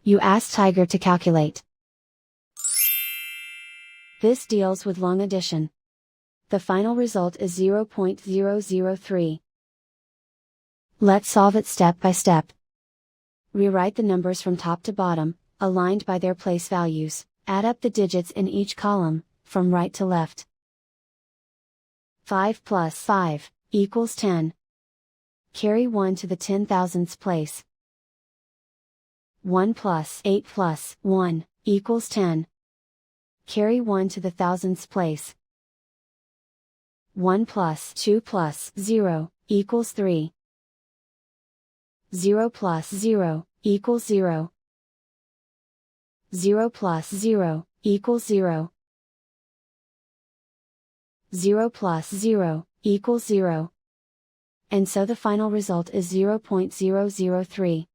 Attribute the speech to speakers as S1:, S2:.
S1: You ask Tiger to calculate. This deals with long addition. The final result is 0.003. Let's solve it step by step. Rewrite the numbers from top to bottom, aligned by their place values, add up the digits in each column, from right to left. 5 plus 5, equals 10. Carry 1 to the 10,000ths place. 1 plus 8 plus 1, equals 10. Carry 1 to the thousandths place. 1 plus 2 plus 0, equals 3. 0 plus 0, equals 0. 0 plus 0, equals 0. 0 plus 0, equals 0. And so the final result is 0.003.